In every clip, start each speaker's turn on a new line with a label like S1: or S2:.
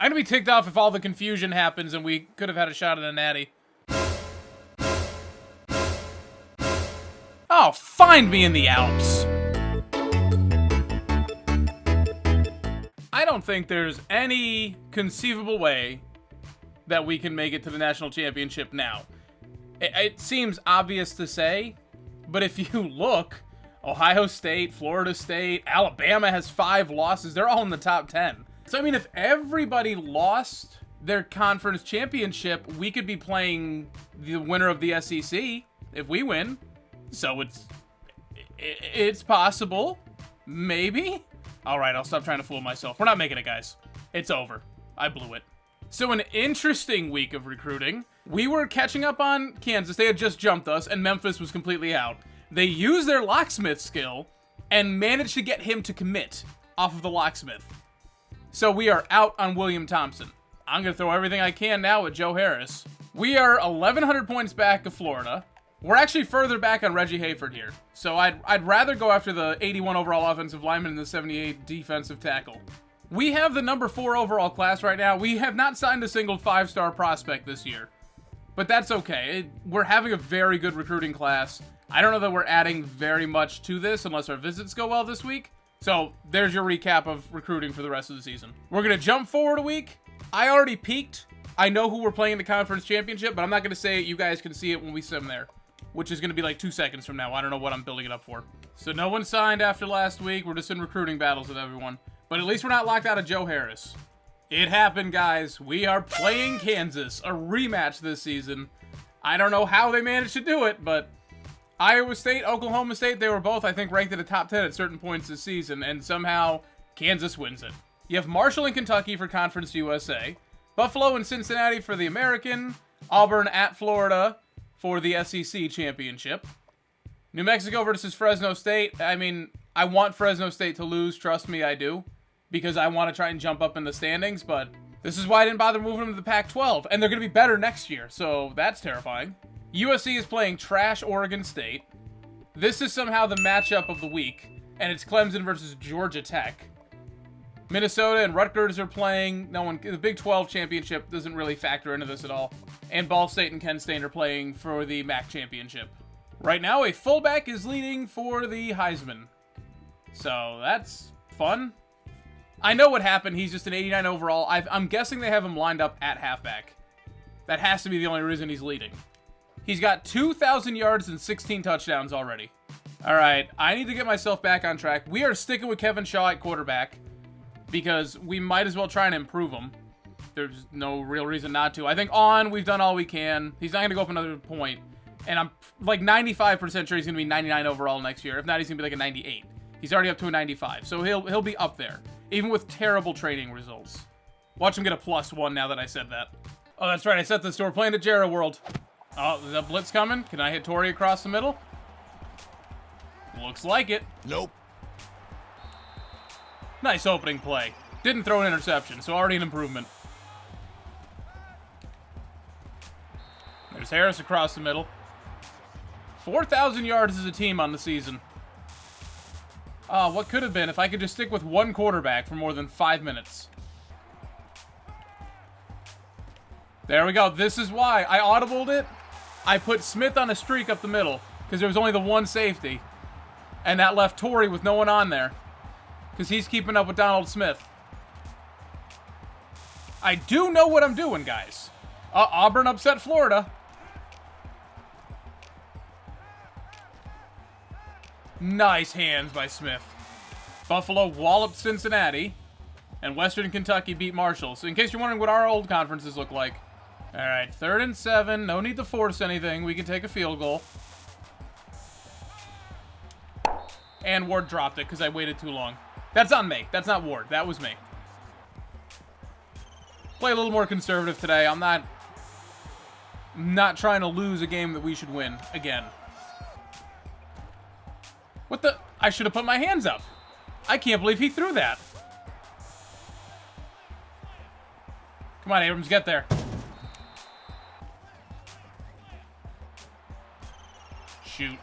S1: I'm gonna be ticked off if all the confusion happens and we could have had a shot at a natty. Oh, find me in the Alps. I don't think there's any conceivable way that we can make it to the national championship now. It seems obvious to say, but if you look, Ohio State, Florida State, Alabama has 5 losses. They're all in the top 10. So, I mean, if everybody lost their conference championship, we could be playing the winner of the SEC if we win. So it's possible. Maybe. All right, I'll stop trying to fool myself. We're not making it, guys. It's over. I blew it. So an interesting week of recruiting. We were catching up on Kansas. They had just jumped us, and Memphis was completely out. They used their locksmith skill and managed to get him to commit off of the locksmith. So we are out on William Thompson. I'm going to throw everything I can now at Joe Harris. We are 1,100 points back of Florida. We're actually further back on Reggie Hayford here. So I'd rather go after the 81 overall offensive lineman and the 78 defensive tackle. We have the number 4 overall class right now. We have not signed a single 5-star prospect this year. But that's okay. We're having a very good recruiting class. I don't know that we're adding very much to this unless our visits go well this week. So there's your recap of recruiting for the rest of the season. We're going to jump forward a week. I already peaked. I know who we're playing in the conference championship, but I'm not going to say it. You guys can see it when we sim there, which is going to be like 2 seconds from now. I don't know what I'm building it up for. So no one signed after last week. We're just in recruiting battles with everyone. But at least we're not locked out of Joe Harris. It happened, guys. We are playing Kansas, a rematch this season. I don't know how they managed to do it, but Iowa State, Oklahoma State, they were both, I think, ranked in the top 10 at certain points this season, and somehow Kansas wins it. You have Marshall and Kentucky for Conference USA, Buffalo and Cincinnati for the American, Auburn at Florida for the SEC championship. New Mexico versus Fresno State. I mean, I want Fresno State to lose, trust me, I do, because I want to try and jump up in the standings, but this is why I didn't bother moving them to the Pac-12, and they're going to be better next year, so that's terrifying. USC is playing trash Oregon State. This is somehow the matchup of the week, and it's Clemson versus Georgia Tech. Minnesota and Rutgers are playing. The Big 12 championship doesn't really factor into this at all. And Ball State and Kent State are playing for the MAC championship. Right now, a fullback is leading for the Heisman. So that's fun. I know what happened. He's just an 89 overall. I'm guessing they have him lined up at halfback. That has to be the only reason he's leading. He's got 2,000 yards and 16 touchdowns already. All right, I need to get myself back on track. We are sticking with Kevin Shaw at quarterback because we might as well try and improve him. There's no real reason not to. I think we've done all we can. He's not going to go up another point. And I'm like 95% sure he's going to be 99 overall next year. If not, he's going to be like a 98. He's already up to a 95, so he'll be up there, even with terrible training results. Watch him get a +1 now that I said that. Oh, that's right. I said this. So we're playing at Jarrah World. Oh, is that blitz coming? Can I hit Torrey across the middle? Looks like it.
S2: Nope.
S1: Nice opening play. Didn't throw an interception, so already an improvement. There's Harris across the middle. 4,000 yards as a team on the season. What could have been if I could just stick with one quarterback for more than 5 minutes. There we go. This is why. I audibled it. I put Smith on a streak up the middle because there was only the one safety. And that left Torrey with no one on there because he's keeping up with Donald Smith. I do know what I'm doing, guys. Auburn upset Florida. Nice hands by Smith. Buffalo walloped Cincinnati. And Western Kentucky beat Marshall. So in case you're wondering what our old conferences look like. All right, 3rd and 7. No need to force anything. We can take a field goal. And Ward dropped it because I waited too long. That's on me. That's not Ward. That was me. Play a little more conservative today. I'm not trying to lose a game that we should win again. What the? I should have put my hands up. I can't believe he threw that. Come on, Abrams, get there. Shoot.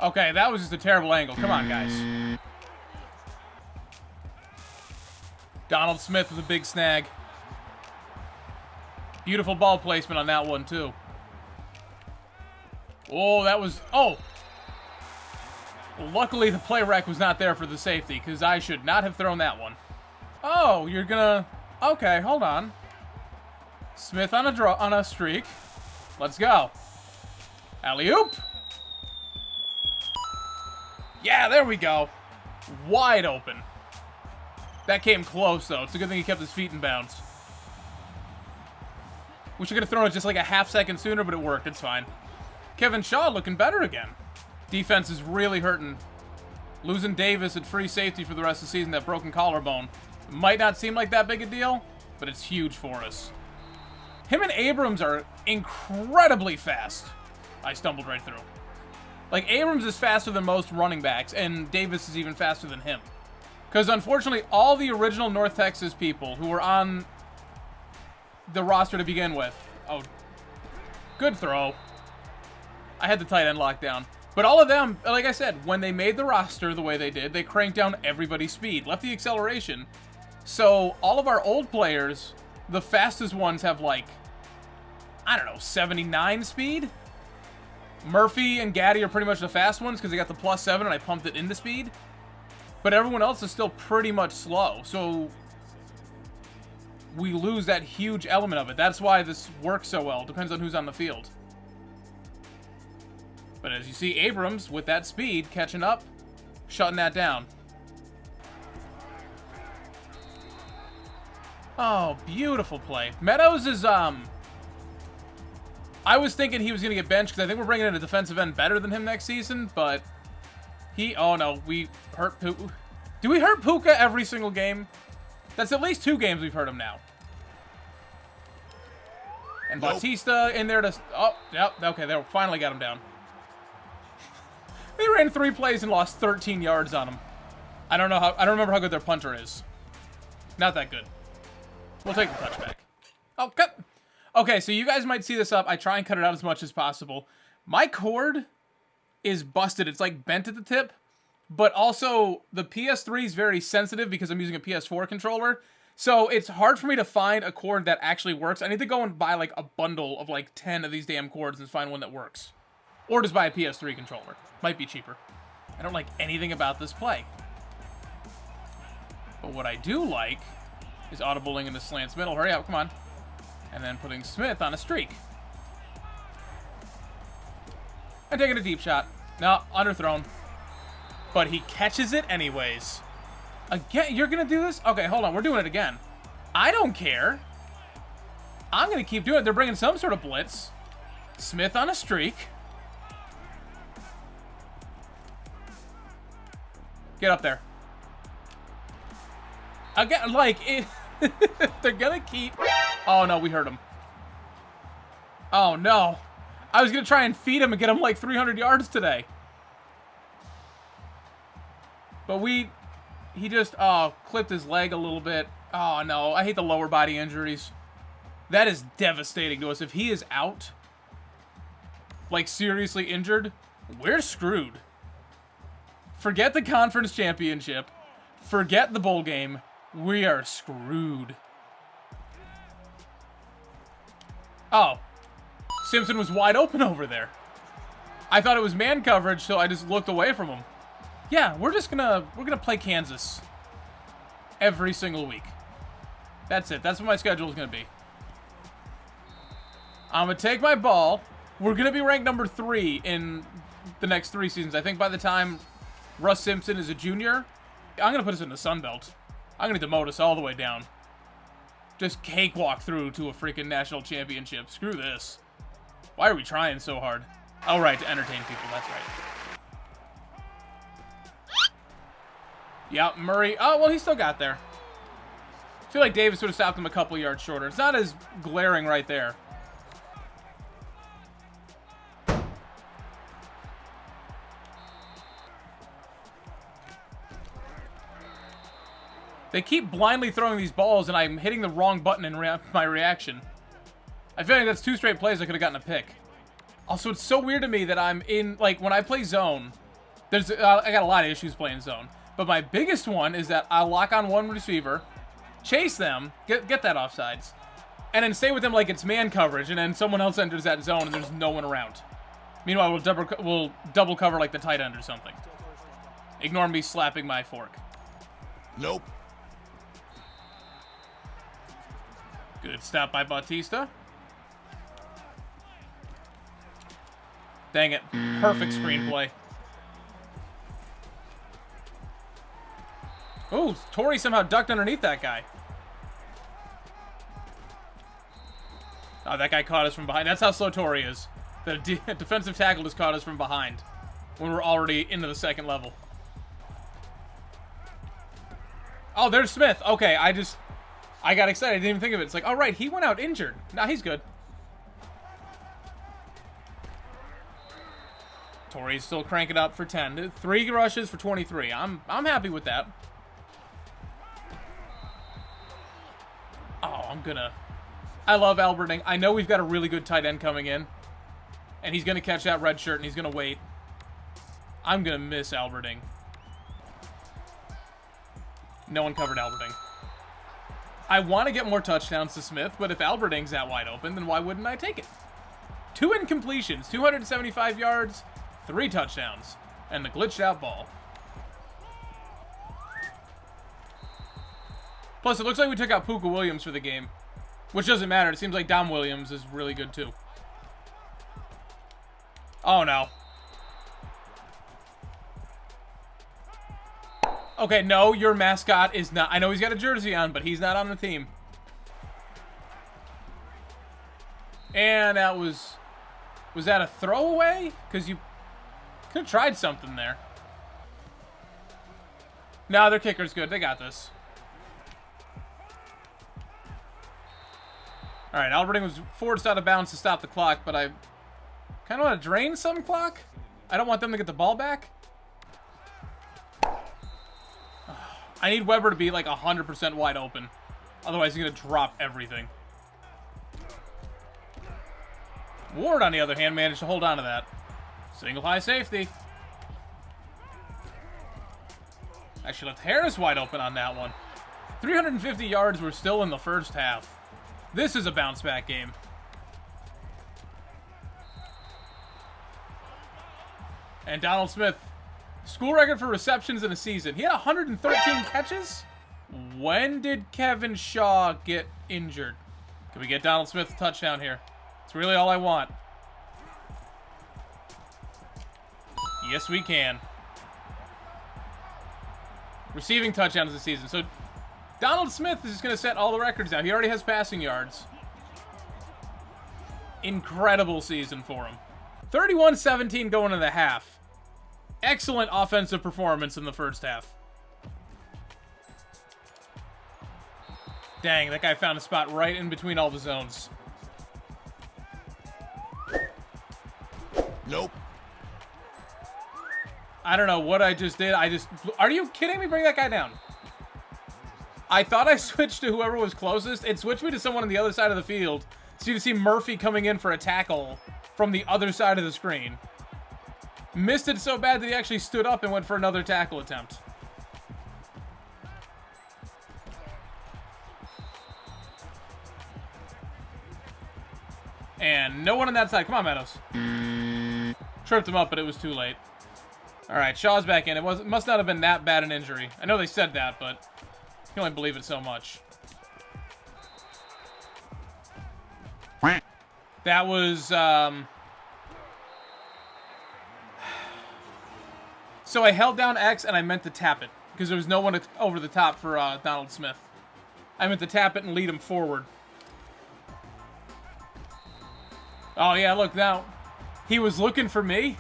S1: Okay, that was just a terrible angle. Come on, guys. Donald Smith with a big snag. Beautiful ball placement on that one, too. Oh, that was... Oh! Luckily, the play rec was not there for the safety, because I should not have thrown that one. Oh, you're gonna... Okay, hold on. Smith on a streak. Let's go. Alley-oop! Yeah, there we go. Wide open. That came close, though. It's a good thing he kept his feet in bounds. Wish I could have thrown it just like a half second sooner, but it worked. It's fine. Kevin Shaw looking better again. Defense is really hurting. Losing Davis at free safety for the rest of the season, that broken collarbone. Might not seem like that big a deal, but it's huge for us. Him and Abrams are incredibly fast. I stumbled right through. Like, Abrams is faster than most running backs, and Davis is even faster than him. Because, unfortunately, all the original North Texas people who were on the roster to begin with... Oh, good throw. I had the tight end locked down. But all of them, like I said, when they made the roster the way they did, they cranked down everybody's speed, left the acceleration. So, all of our old players, the fastest ones have, like, I don't know, 79 speed? Murphy and Gaddy are pretty much the fast ones because they got the +7 and I pumped it into speed. But everyone else is still pretty much slow. So we lose that huge element of it. That's why this works so well. Depends on who's on the field. But as you see, Abrams, with that speed, catching up, shutting that down. Oh, beautiful play. Meadows is, I was thinking he was going to get benched because I think we're bringing in a defensive end better than him next season, but he... Oh, no. We hurt Puka. Do we hurt Puka every single game? That's at least 2 games we've hurt him now. And Bautista in there to... Oh, yep. Okay, they finally got him down. They ran 3 plays and lost 13 yards on him. I don't remember how good their punter is. Not that good. We'll take the touchback. Oh, cut... Okay, so you guys might see this up. I try and cut it out as much as possible. My cord is busted. It's like bent at the tip. But also, the PS3 is very sensitive because I'm using a PS4 controller. So it's hard for me to find a cord that actually works. I need to go and buy like a bundle of like 10 of these damn cords and find one that works. Or just buy a PS3 controller. Might be cheaper. I don't like anything about this play. But what I do like is audibling into slants middle. Hurry up, come on. And then putting Smith on a streak. And taking a deep shot. No, underthrown. But he catches it anyways. Again, you're going to do this? Okay, hold on. We're doing it again. I don't care. I'm going to keep doing it. They're bringing some sort of blitz. Smith on a streak. Get up there. Again, like, they're going to keep... Oh, no, we hurt him. Oh, no. I was going to try and feed him and get him like 300 yards today. But he just, clipped his leg a little bit. Oh, no, I hate the lower body injuries. That is devastating to us. If he is out, like seriously injured, we're screwed. Forget the conference championship. Forget the bowl game. We are screwed. Oh, Simpson was wide open over there. I thought it was man coverage, so I just looked away from him. Yeah, we're gonna play Kansas every single week. That's it. That's what my schedule is gonna be. I'm gonna take my ball. We're gonna be ranked number 3 in the next 3 seasons. I think by the time Russ Simpson is a junior, I'm gonna put us in the Sun Belt. I'm gonna demote us all the way down. Just cakewalk through to a freaking national championship. Screw this. Why are we trying so hard? Oh, right, to entertain people. That's right. Yeah, Murray. Oh, well, he still got there. I feel like Davis would have stopped him a couple yards shorter. It's not as glaring right there. They keep blindly throwing these balls, and I'm hitting the wrong button in my reaction. I feel like that's 2 straight plays I could have gotten a pick. Also, it's so weird to me that I'm in, like, when I play zone, I got a lot of issues playing zone. But my biggest one is that I'll lock on one receiver, chase them, get that offsides, and then stay with them like it's man coverage, and then someone else enters that zone and there's no one around. Meanwhile, we'll double cover like the tight end or something. Ignore me slapping my fork.
S2: Nope.
S1: Good stop by Bautista. Dang it. Perfect screenplay. Ooh, Torrey somehow ducked underneath that guy. Oh, that guy caught us from behind. That's how slow Torrey is. The defensive tackle just caught us from behind when we're already into the second level. Oh, there's Smith. Okay, I got excited. I didn't even think of it. It's like, all right, he went out injured. Nah, he's good. Torrey's still cranking up for 10. 3 rushes for 23. I'm happy with that. Oh, I love Alberting. I know we've got a really good tight end coming in. And he's going to catch that red shirt and he's going to wait. I'm going to miss Alberting. No one covered Alberting. I want to get more touchdowns to Smith, but if Alberting's that wide open, then why wouldn't I take it? 2 incompletions, 275 yards, 3 touchdowns, and the glitched out ball. Plus, it looks like we took out Puka Williams for the game, which doesn't matter. It seems like Dom Williams is really good, too. Oh, no. Okay, no, your mascot is not... I know he's got a jersey on, but he's not on the team. And that was... Was that a throwaway? Because you could have tried something there. No, their kicker's good. They got this. Alright, Alberting was forced out of bounds to stop the clock, but I kind of want to drain some clock. I don't want them to get the ball back. I need Weber to be like 100% wide open. Otherwise, he's going to drop everything. Ward, on the other hand, managed to hold on to that. Single high safety. Actually left Harris wide open on that one. 350 yards were still in the first half. This is a bounce back game. And Donald Smith, school record for receptions in a season. He had 113 catches? When did Kevin Shaw get injured? Can we get Donald Smith a touchdown here? It's really all I want. Yes, we can. Receiving touchdowns this season. So Donald Smith is just going to set all the records now. He already has passing yards. Incredible season for him. 31-17 going into the half. Excellent offensive performance in the first half. Dang, that guy found a spot right in between all the zones.
S2: Nope.
S1: I don't know what I just did. Are you kidding me? Bring that guy down. I thought I switched to whoever was closest. It switched me to someone on the other side of the field. So you see Murphy coming in for a tackle from the other side of the screen. Missed it so bad that he actually stood up and went for another tackle attempt. And no one on that side. Come on, Meadows. Tripped him up, but it was too late. All right, Shaw's back in. It must not have been that bad an injury. I know they said that, but you can only believe it so much. That was... So I held down X and I meant to tap it because there was no one over the top for Donald Smith. I meant to tap it and lead him forward. Oh, yeah, look, now, he was looking for me.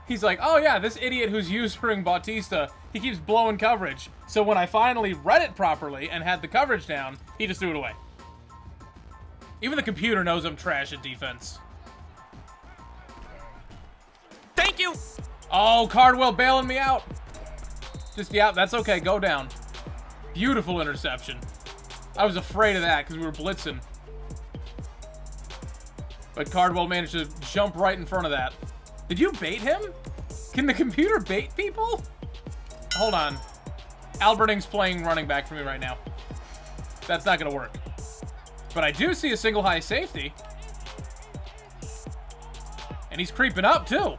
S1: He's like, oh, yeah, this idiot who's usurping Bautista, he keeps blowing coverage. So when I finally read it properly and had the coverage down, he just threw it away. Even the computer knows I'm trash at defense.
S2: Thank you.
S1: Oh, Cardwell bailing me out. Just, yeah, that's okay. Go down. Beautiful interception. I was afraid of that because we were blitzing. But Cardwell managed to jump right in front of that. Did you bait him? Can the computer bait people? Hold on. Alberding's playing running back for me right now. That's not gonna work. But I do see a single high safety. And he's creeping up, too.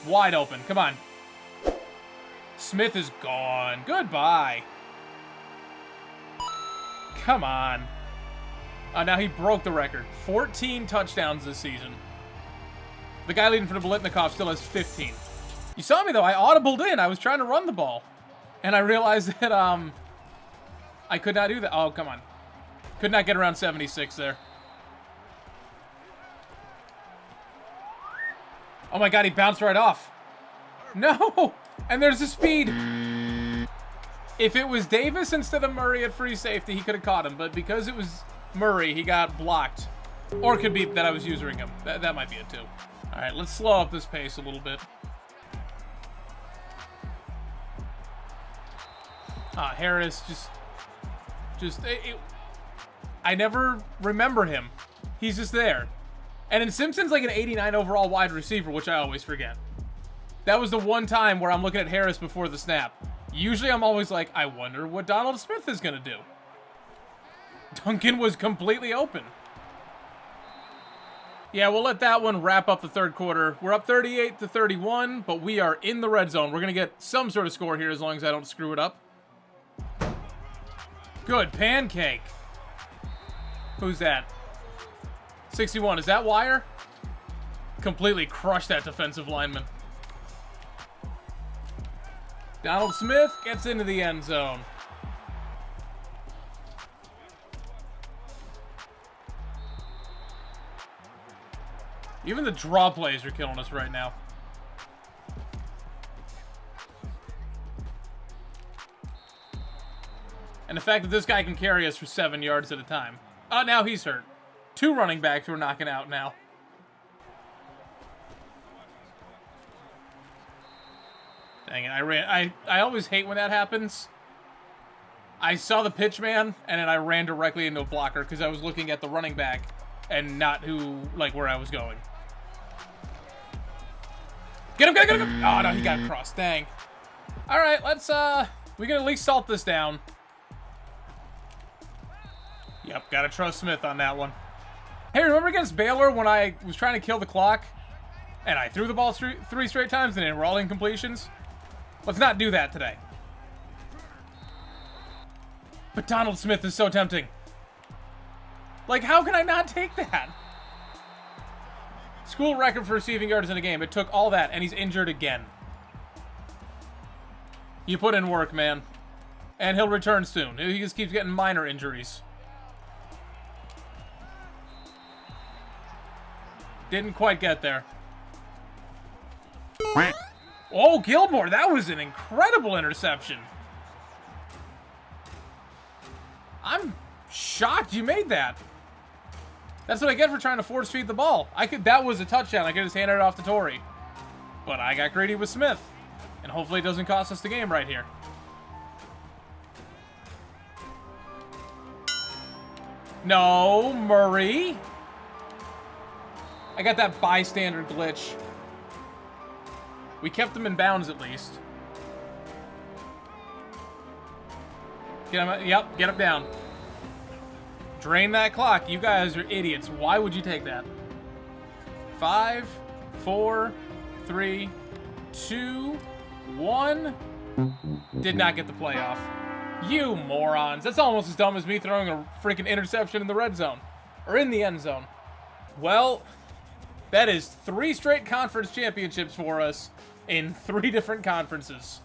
S1: Wide open. Come on. Smith is gone. Goodbye. Come on. Now he broke the record. 14 touchdowns this season. The guy leading for the Bolitnikov still has 15. You saw me, though. I audibled in. I was trying to run the ball. And I realized that, I could not do that. Oh, come on. Could not get around 76 there. Oh my god, he bounced right off. No! And there's the speed. If it was Davis instead of Murray at free safety, he could have caught him. But because it was Murray, he got blocked. Or it could be that I was using him. That might be it too. Alright, let's slow up this pace a little bit. Harris I never remember him. He's just there. And in Simpson's like an 89 overall wide receiver, which I always forget. That was the one time where I'm looking at Harris before the snap. Usually I'm always like, I wonder what Donald Smith is going to do. Duncan was completely open. Yeah, we'll let that one wrap up the third quarter. We're up 38-31, but we are in the red zone. We're going to get some sort of score here as long as I don't screw it up. Good pancake. Who's that? 61. Is that Wire? Completely crushed that defensive lineman. Donald Smith gets into the end zone. Even the draw plays are killing us right now. And the fact that this guy can carry us for 7 yards at a time. Oh, now he's hurt. 2 running backs we're knocking out now. Dang it, I always hate when that happens. I saw the pitch man, and then I ran directly into a blocker because I was looking at the running back and not where I was going. Get him, get him, get him! Oh, no, he got crossed, dang. All right, we can at least salt this down. Yep, gotta trust Smith on that one. Hey, remember against Baylor when I was trying to kill the clock? And I threw the ball 3 straight times and they were all incompletions? Let's not do that today. But Donald Smith is so tempting. Like, how can I not take that? School record for receiving yards in a game. It took all that, and he's injured again. You put in work, man. And he'll return soon. He just keeps getting minor injuries. Didn't quite get there. Oh, Gilmore, that was an incredible interception. I'm shocked you made that. That's what I get for trying to force feed the ball. That was a touchdown. I could just hand it off to Torrey. But I got greedy with Smith. And hopefully it doesn't cost us the game right here. No, Murray. I got that bystander glitch. We kept them in bounds at least. Get him, yep, get him down. Drain that clock. You guys are idiots. Why would you take that? 5, 4, 3, 2, 1. Did not get the playoff. You morons. That's almost as dumb as me throwing a freaking interception in the red zone. Or in the end zone. Well, that is 3 straight conference championships for us in 3 different conferences.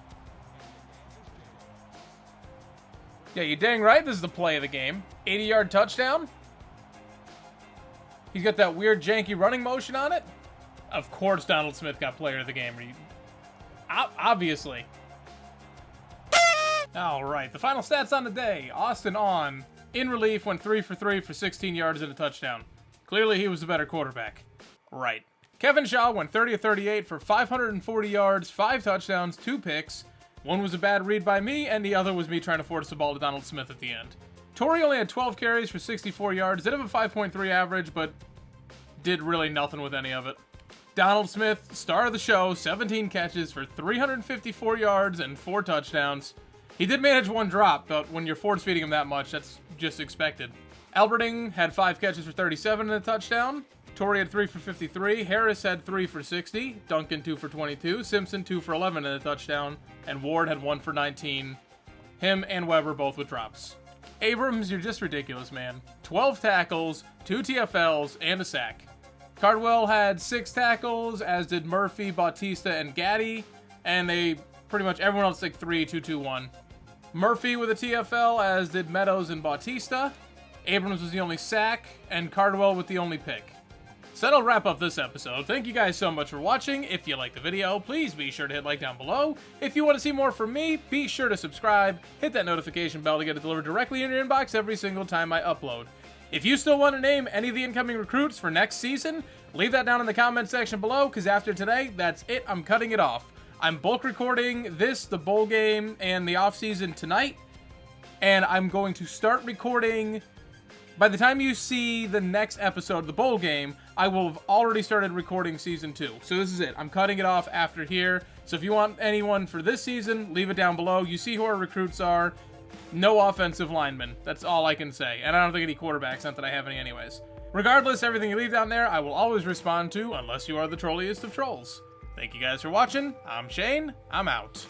S1: Yeah, you dang right this is the play of the game. 80-yard touchdown. He's got that weird janky running motion on it. Of course Donald Smith got player of the game. Obviously. All right, the final stats on the day. Austin on. In relief, went 3 for 3 for 16 yards and a touchdown. Clearly he was the better quarterback. Right. Kevin Shaw went 30 of 38 for 540 yards, 5 touchdowns, 2 picks. One was a bad read by me, and the other was me trying to force the ball to Donald Smith at the end. Torrey only had 12 carries for 64 yards, did have a 5.3 average, but did really nothing with any of it. Donald Smith, star of the show, 17 catches for 354 yards and 4 touchdowns. He did manage 1 drop, but when you're force feeding him that much, that's just expected. Alberting had 5 catches for 37 and a touchdown. Torrey had 3 for 53. Harris had 3 for 60. Duncan 2 for 22. Simpson 2 for 11 and a touchdown. And Ward had 1 for 19. Him and Weber both with drops. Abrams, you're just ridiculous, man. 12 tackles, 2 TFLs, and a sack. Cardwell had 6 tackles, as did Murphy, Bautista, and Gaddy. And they pretty much everyone else like 3, 2, 2, 1. Murphy with a TFL, as did Meadows and Bautista. Abrams was the only sack, and Cardwell with the only pick. So that'll wrap up this episode. Thank you guys so much for watching. If you liked the video, please be sure to hit like down below. If you want to see more from me, be sure to subscribe. Hit that notification bell to get it delivered directly in your inbox every single time I upload. If you still want to name any of the incoming recruits for next season, leave that down in the comment section below, because after today, that's it. I'm cutting it off. I'm bulk recording this, the bowl game, and the offseason tonight, and I'm going to start recording. By the time you see the next episode, the bowl game, I will have already started recording season 2. So this is it. I'm cutting it off after here. So if you want anyone for this season, leave it down below. You see who our recruits are. No offensive linemen. That's all I can say. And I don't think any quarterbacks, not that I have any anyways. Regardless, everything you leave down there, I will always respond to, unless you are the trolliest of trolls. Thank you guys for watching. I'm Shane. I'm out.